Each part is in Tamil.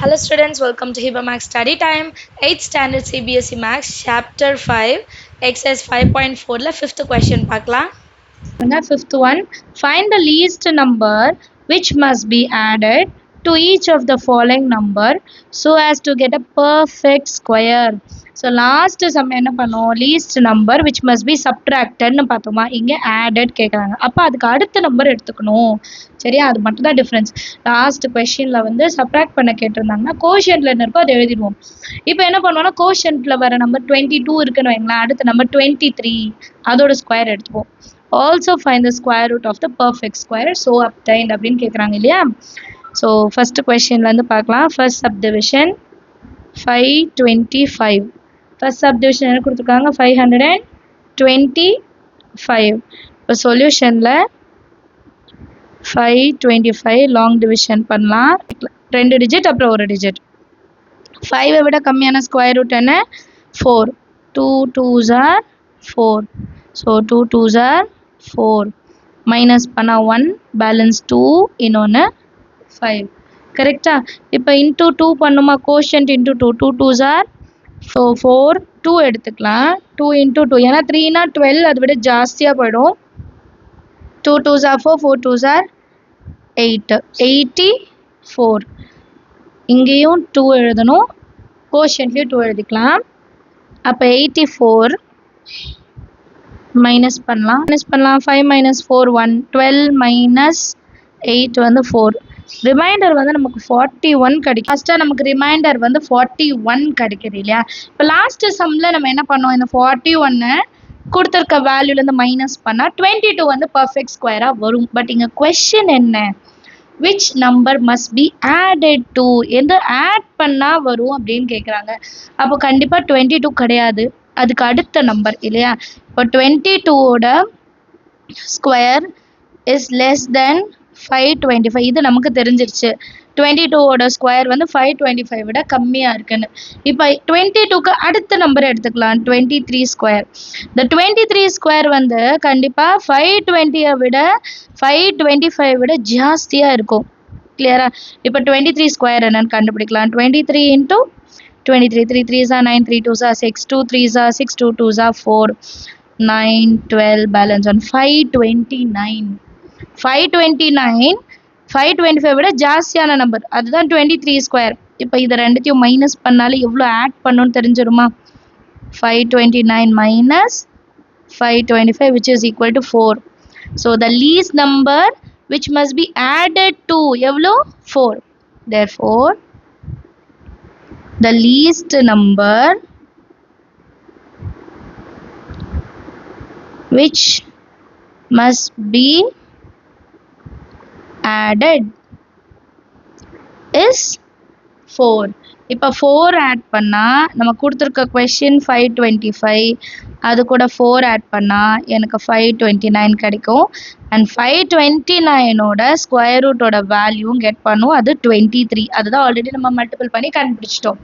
Hello students, welcome to Hiba Max Study Time. 8th Standard CBSE Max Chapter 5 Exercise 5.4 la 5th question பார்க்கலாம். Fifth one, find the least number which must be added to each of the following number so as to get a perfect square. So last sum என்ன பண்ணோம், least number which must be subtracted னு பார்த்தோமா, இங்கே added கேட்குறாங்க. அப்போ அதுக்கு அடுத்த நம்பர் எடுத்துக்கணும். சரியா, அது மட்டும் தான் டிஃப்ரென்ஸ். லாஸ்ட் கொஷினில் வந்து சப்ராக்ட் பண்ண கேட்டிருந்தாங்கன்னா கோஷன்ட்ல என்ன இருக்கோ அதை எழுதிடுவோம். இப்போ என்ன பண்ணுவோம்னா கோஷன்ட்ல வர நம்பர் 22 இருக்குன்னு வைங்களேன், அடுத்த நம்பர் 23 அதோட ஸ்கொயர் எடுத்துப்போம். Also find the square root of the perfect square so obtained அப்படின்னு கேட்குறாங்க இல்லையா. ஸோ ஃபர்ஸ்ட் கொஸ்டின்லேருந்து பார்க்கலாம். First subdivision 525. ஃபர்ஸ்ட் சப்டிவிஷன் என்ன கொடுத்துருக்காங்க, 525. இப்போ சொல்யூஷனில் 525 லாங் டிவிஷன் பண்ணலாம். 2 டிஜிட் அப்புறம் 1 டிஜிட். 5 விட கம்மியான ஸ்கொயர் ரூட் என்ன, 4. 2 2s are 4. So 2 2s are 4. Minus பண்ணால் 1, பேலன்ஸ் 2, இன்னொன்று 5. கரெக்டா. இப்போ இன்டூ 2 பண்ணுமா, கோஷன்ட் இன்டூ 2, 2 2s are 4, 2 எடுத்துக்கலாம். 2 இன்டூ 2, ஏன்னா 3னா 12, அதை விட ஜாஸ்தியாக போயிடும். 2 2s are 4, 4 2s are 8, 84. இங்கேயும் 2 எழுதணும், கோஷன்ட்லேயும் 2 எழுதிக்கலாம். அப்போ 84 மைனஸ் பண்ணலாம். 5 மைனஸ் 4 1, 12 மைனஸ் 8 வந்து 4. ரிமைண்டர் வந்து நமக்கு 41 கிடைக்கும். ஃபஸ்ட்டாக நமக்கு ரிமைண்டர் வந்து 41 கிடைக்குது இல்லையா. இப்போ லாஸ்ட் சம்மில் நம்ம என்ன பண்ணோம், இந்த 41 கொடுத்துருக்க வேல்யூலேருந்து மைனஸ் பண்ணால் 22 வந்து பர்ஃபெக்ட் ஸ்கொயராக வரும். பட் இங்கே கொஷின் என்ன, which number must be added to, எந்த ஆட் பண்ணால் வரும் அப்படின்னு கேட்குறாங்க. அப்போ கண்டிப்பாக 22 கிடையாது, அதுக்கு அடுத்த நம்பர் இல்லையா. இப்போ 22ஓட ஸ்கொயர் இஸ் லெஸ் தென் 525. இது நமக்கு தெரிஞ்சிருச்சு. 22ஓட ஸ்கொயர் வந்து 525 விட கம்மியாக இருக்குன்னு. இப்போ 22க்கு அடுத்த நம்பர் எடுத்துக்கலாம், 23 ஸ்கொயர். இந்த 23 ஸ்கொயர் வந்து கண்டிப்பாக 520 விட 525 விட ஜாஸ்தியாக இருக்கும். கிளியரா. இப்போ 23 ஸ்கொயர் என்னன்னு கண்டுபிடிக்கலாம். 23 into 23, 3 3s are 9, 3 2s are 6, 2 3s are 6, 2 2s are 4, 9 12, balance on 529. 529 525 விட ஜாஸ்தியான நம்பர், அதுதான் 23 ஸ்கொயர். இப்போ இதை ரெண்டுத்தையும் மைனஸ் பண்ணாலே எவ்வளோ ஆட் பண்ணணும்னு தெரிஞ்சிருமா. 529 minus 525 which is equal to 4. So the least number which must be added to எவ்வளோ, 4. Therefore the least number which must be added is 4. இப்போ 4 ஆட் பண்ணால் நம்ம கொடுத்துருக்க கொஷின் 525, அது கூட 4 ஆட் பண்ணால் எனக்கு 529 கிடைக்கும். அண்ட் 529ஓட ஸ்கொயர் ரூட்டோட வேல்யூவும் கெட் பண்ணும், அது 23. அதுதான் ஆல்ரெடி நம்ம மல்டிபிள் பண்ணி கண்டுபிடிச்சிட்டோம்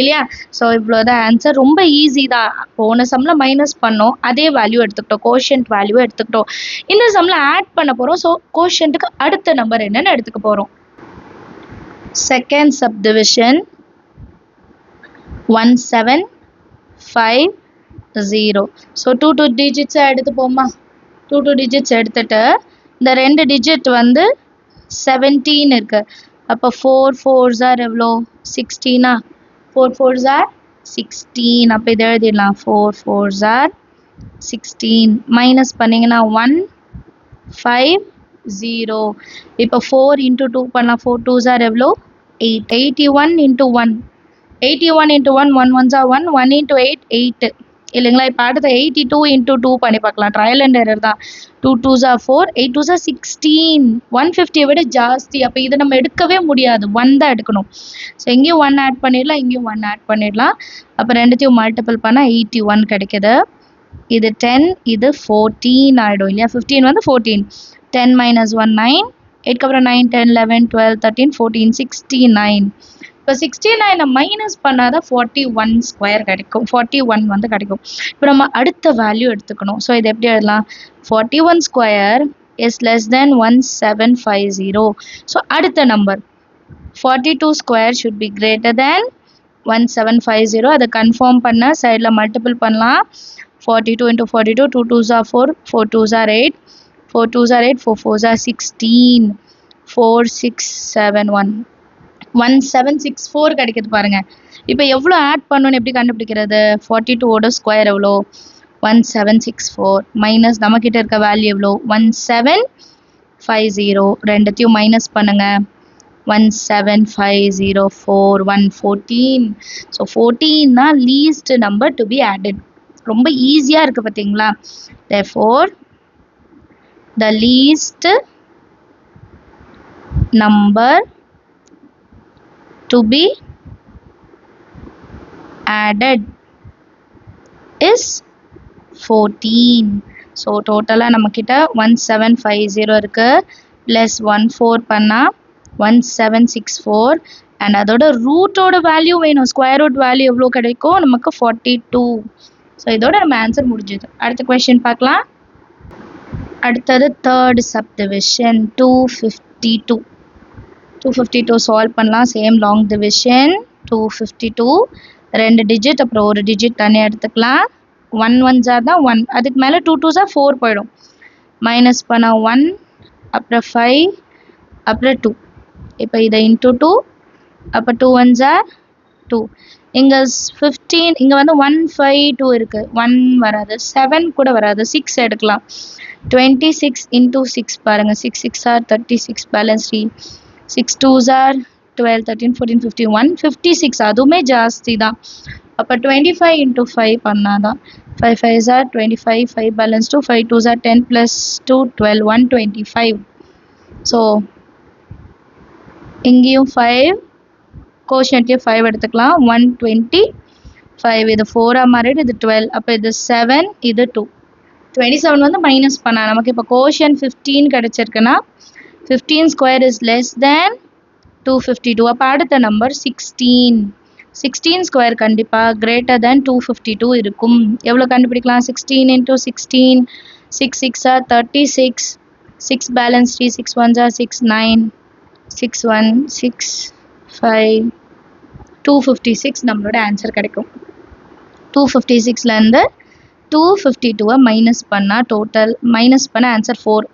இல்லையா. ஸோ இவ்வளோதான் ஆன்சர். ரொம்ப ஈஸி தான். போன சம்மில் மைனஸ் பண்ணோம், அதே வேல்யூ எடுத்துக்கிட்டோம், கோஷன்ட் வேல்யூ எடுத்துக்கிட்டோம். இந்த சம்மில் ஆட் பண்ண போகிறோம். ஸோ கோஷன்ட்டுக்கு அடுத்த நம்பர் என்னன்னு எடுத்துக்க போகிறோம். Second subdivision 1750. ஸோ 2 டிஜிட்ஸை எடுத்துப்போமா. 2 டிஜிட்ஸ் எடுத்துட்டு இந்த 2 டிஜிட் வந்து 17 இருக்கு. அப்போ 4 4s are எவ்வளோ, 16. 4 4s are 16. அப்போ இதை எழுதிடலாம், 4 4s are 16. மைனஸ் பண்ணிங்கன்னா 1 5 0. இப்போ 4 இன்ட்டு 2 பண்ணலாம், 4 2s are எவ்வளோ, 8. 81 into 1, 81 into 1, 1 1s are 1, 1 into 8 8 இல்லைங்களா. இப்போ அடுத்த 82 இன்ட்டு 2 பண்ணி பார்க்கலாம், ட்ரையல் அண்ட் எரர் தான். 2 2s are 4, 8 2s are 16. 150 விட ஜாஸ்தி. அப்போ இதை நம்ம எடுக்கவே முடியாது, 1 தான் எடுக்கணும். ஸோ இங்கேயும் 1 ஆட் பண்ணிடலாம், இங்கேயும் 1 ஆட் பண்ணிடலாம். அப்போ ரெண்டுத்தையும் மல்டிபிள் பண்ணால் 81 கிடைக்குது. இது 10, இது 14 ஆகிடும் இல்லையா. 15 வந்து 14. 10 minus 1 9, 8க்கு அப்புறம் 9 10 11 12 13 14 69. இப்போ 69 மைனஸ் பண்ணாதான் 41 ஸ்கொயர் கிடைக்கும், 41 வந்து கிடைக்கும். இப்போ நம்ம அடுத்த வேல்யூ எடுத்துக்கணும். ஸோ இது எப்படி எழுதலாம், 41 square is less than 1750. So அடுத்த number 42 square should be greater than 1750. அதை கன்ஃபார்ம் பண்ண சைடில் மல்டிபிள் பண்ணலாம். 42 into 42, 2 2s are 4, 4 2s are 8, 4 2s are 8, 4 4s are 16, 4 6 7 1, 1764 கிடைக்குது பாருங்க. இப்போ எவ்வளோ ஆட் பண்ணணும்னு எப்படி கண்டுபிடிக்கிறது? 42 ஓட ஸ்கொயர் எவ்வளோ? 1764 மைனஸ் நம்மக்கிட்ட இருக்க வேல்யூ எவ்வளோ? 1750. ரெண்டுத்தையும் மைனஸ் பண்ணுங்க. 17504 114. ஸோ 14 தான் least number to be added. ரொம்ப ஈஸியாக இருக்குது பார்த்தீங்களா? therefore the least number to be added is 14. So டோட்டலாக நம்மக்கிட்ட 1750 இருக்குது. ப்ளஸ் 14 பண்ணால் 1764. அண்ட் அதோட ரூட்டோட வேல்யூ வேணும். ஸ்கொயர் ரூட் வேல்யூ எவ்வளோ கிடைக்கும் நமக்கு? 42. ஸோ இதோட நம்ம ஆன்சர் முடிஞ்சது. அடுத்த கொஸ்டின் பார்க்கலாம். அடுத்தது தேர்ட் சப்டிவிஷன் 252. 252 சால்வ் பண்ணலாம். Same long division 252. 2 டிஜிட் அப்புறம் ஒரு டிஜிட் தனியாக எடுத்துக்கலாம். 1 1s தான் 1, அதுக்கு மேலே 2 2s 4 போயிடும். மைனஸ் பண்ணால் 1, அப்புறம் 5, அப்புறம் 2. இப்போ இதை இன்ட்டு 2, அப்போ 2 1s 2. இங்கே 15, இங்கே வந்து 152 இருக்குது. 1 வராது, 7 கூட வராது, 6 எடுக்கலாம். 26 into 6 பாருங்கள். 6 6 are 36, பேலன்ஸ் 3. 6 2s are 12, 13, 14, 51, 56. அதுவுமே ஜாஸ்தி தான். அப்போ 25 into 5 பண்ணாதான். 5 5s are 25, 5 balance 2, 5 2s are 10 plus 2 12, 125. So இங்கேயும் 5, கோஷன்ட்டையும் 5 எடுத்துக்கலாம். 125. இது 4 மாறிடு, இது 12. அப்போ இது 7, இது 2. 27 வந்து மைனஸ் பண்ணா நமக்கு இப்போ கோஷன் 15 கிடைச்சிருக்குன்னா 15 ஸ்கொயர் இஸ் லெஸ் தேன் 252. அப்போ அடுத்த நம்பர் 16. 16 ஸ்கொயர் கண்டிப்பாக கிரேட்டர் தேன் 252 இருக்கும். எவ்வளோ கண்டுபிடிக்கலாம்? 16 into 16, 6 6 are 36, 6 balance 3, 6 1s are 6, 9, 6 1 6 5, 256 நம்மளோட ஆன்சர் கிடைக்கும். 256லேருந்து 252 மைனஸ் பண்ணால் டோட்டல் மைனஸ் பண்ண ஆன்சர் 4.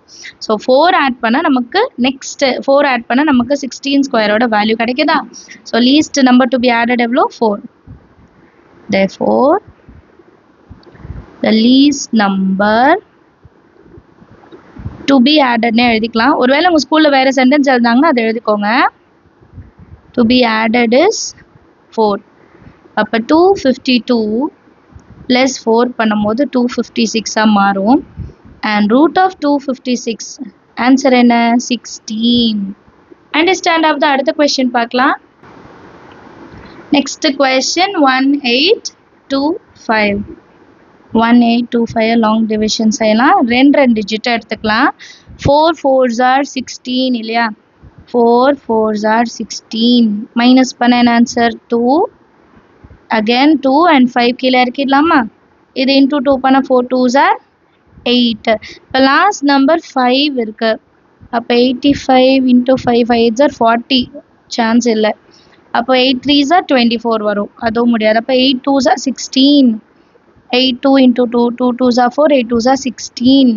ஸோ 4 ஆட் பண்ணால் நமக்கு நெக்ஸ்ட்டு 4 ஆட் பண்ணால் நமக்கு 16 ஸ்கொயரோட வேல்யூ கிடைக்குதா? So least number to be added எவ்வளோ? 4. therefore the least number to be addedனே எழுதிக்கலாம். ஒருவேளை உங்கள் ஸ்கூலில் வேறு சென்டென்ஸ் எழுதாங்கன்னா அதை எழுதிக்கோங்க. to be added is 4. அப்போ 252 ப்ளஸ் 4 பண்ணும்போது 256 மாறும். அண்ட் ரூட் ஆஃப் 256 ஆன்சர் என்ன? 16. அண்டர்ஸ்டாண்ட் ஆஃப் த அடுத்த கொஸ்டின் பார்க்கலாம். Next question 1825. 1825 லாங் டிவிஷன் செய்யலாம். 2 டிஜிட் எடுத்துக்கலாம். 4 4s are 16 இல்லையா? 4 4s are 16. மைனஸ் பண்ண என்ன ஆன்சர்? 2. again 2 and 5 கீழே இறக்கிடலாமா? இது into 2 பண்ண 4 2s are 8. இப்போ லாஸ்ட் நம்பர் 5 இருக்கு. அப்போ 85 into 5 5s are 40. சான்ஸ் இல்லை. அப்போ 8 3s are 24 வரும். அதுவும் முடியாது. அப்போ 8 2s are 16. 8 2 into 2, 2 2s are 4, 8 2s are 16.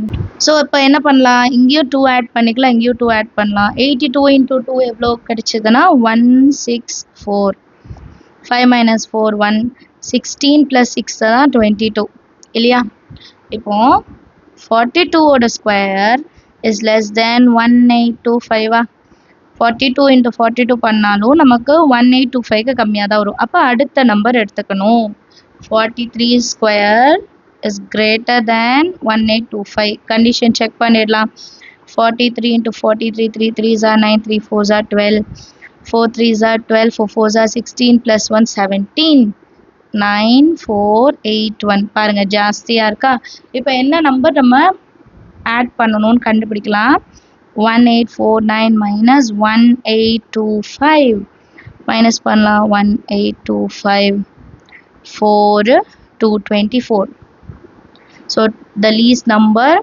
So இப்போ என்ன பண்ணலாம்? இங்கேயும் 2 ஆட் பண்ணிக்கலாம், இங்கேயும் 2 ஆட் பண்ணலாம். 82 into 2 எவ்வளோ கிடைச்சதுன்னா 164. 5 minus 4 1, 16 plus 6 தான் 22 இல்லையா? இப்போ 42 ஓட square is less than 1825. 42 into 42 பண்ணாலும் நமக்கு 1825க்கு கம்மியாக தான் வரும். அப்போ அடுத்த நம்பர் எடுத்துக்கணும். 43 square is greater than 1825. Condition check பண்ணிடலாம். 43 into 43, 3 3s are 9, 3 4s are 12, 4 3s are 12, 4 4s are 16 plus 1 17, 9 4 8 1. பாருங்க ஜாஸ்தியாக இருக்கா? இப்போ என்ன நம்பர் நம்ம ஆட் பண்ணணும்னு கண்டுபிடிக்கலாம். 1849 மைனஸ் 1825. மைனஸ் பண்ணலாம். 1825 4 224. So the least number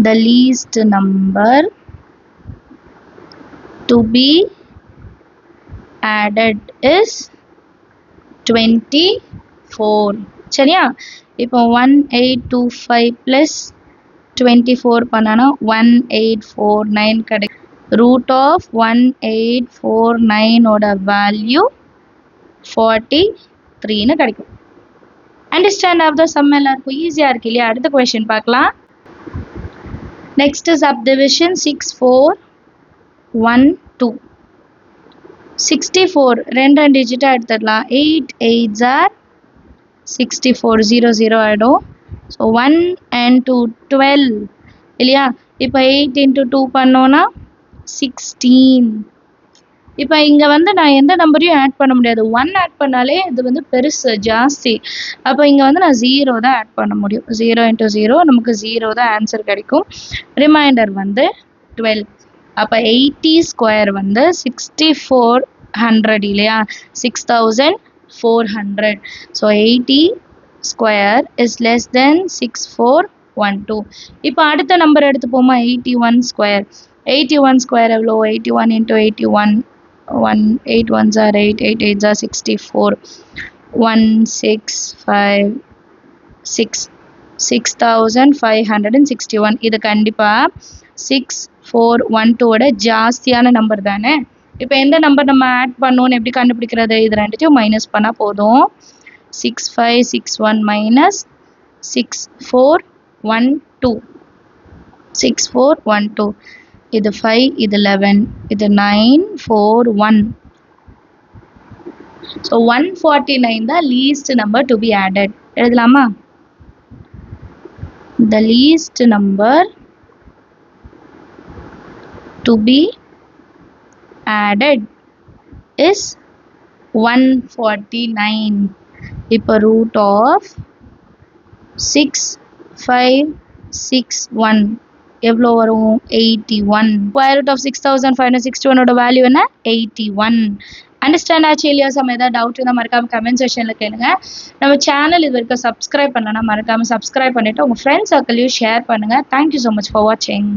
the least number to be added is 24. சரியா? இப்போ 1825 plus 24 பண்ணனா 1849 கிடைக்கும். root of 1849 ஓட value 43 னு கிடைக்கும். அண்டர்ஸ்டாண்ட் ஆஃப் த சம் எல்லாருக்கும் ஈஸியா இருக்கு இல்லையா? அடுத்த கொஸ்டின் பார்க்கலாம். Next subdivision 6412. 64 ரெண்டு டிஜிட்டா எடுத்துடலாம். 8 8s are 64 0 0 ஆயிடும். ஸோ 1 and 2 12 இல்லையா? இப்போ 8 into 2 பண்ணோன்னா 16. இப்போ இங்கே வந்து நான் எந்த நம்பரையும் ஆட் பண்ண முடியாது. 1 ஆட் பண்ணாலே இது வந்து பெருசு ஜாஸ்தி. அப்போ இங்கே வந்து நான் 0 தான் ஆட் பண்ண முடியும். 0 into 0 நமக்கு 0 தான் ஆன்சர் கிடைக்கும். ரிமைண்டர் வந்து 12. அப்போ 80 ஸ்கொயர் வந்து 6400 இல்லையா? 6400. So 80 square is less than 6412. இப்போ அடுத்த நம்பர் எடுத்துப்போமா? 81 ஸ்கொயர். 81 ஸ்கொயர் எவ்வளோ? 81 into 81 8 1s are 8 8 8s are 64 165 6561. இது கண்டிப்பா 6412 ஓட ஜாஸ்தியான நம்பர் தானே. இப்போ எந்த நம்பர் நம்ம ஆட் பண்ணோம்னு எப்படி கண்டுபிடிக்கிறது? இது ரெண்டுத்தையும் மைனஸ் பண்ணா போதும். 6561 minus 6412. 6412. இது 5 இது 11 இது 941. ஸோ 149 தான் least number to be added. எழுதலாமா? The least number to be added is 149. இப்போ root of 6561 எவ்வளோ வரும்? 81. ஸ்கொயர் ரூட் ஆஃப் 6561 ஓட வேல்யூ என்ன? 81. அண்டர்ஸ்டாண்ட் ஆச்சு இல்லையா? சம் ஏதாவது டவுட் இருந்தால் மறக்காம கமெண்ட் செக்ஷனில் கேளுங்க. நம்ம சேனல் இது வரைக்கும் சப்ஸ்கிரைப் பண்ணலன்னா மறக்காம சப்ஸ்கிரைப் பண்ணிட்டு உங்கள் ஃப்ரெண்ட்ஸ் சர்க்கிளையும் ஷேர் பண்ணுங்க. தேங்க்யூ ஸோ மச் ஃபார் வாட்சிங்.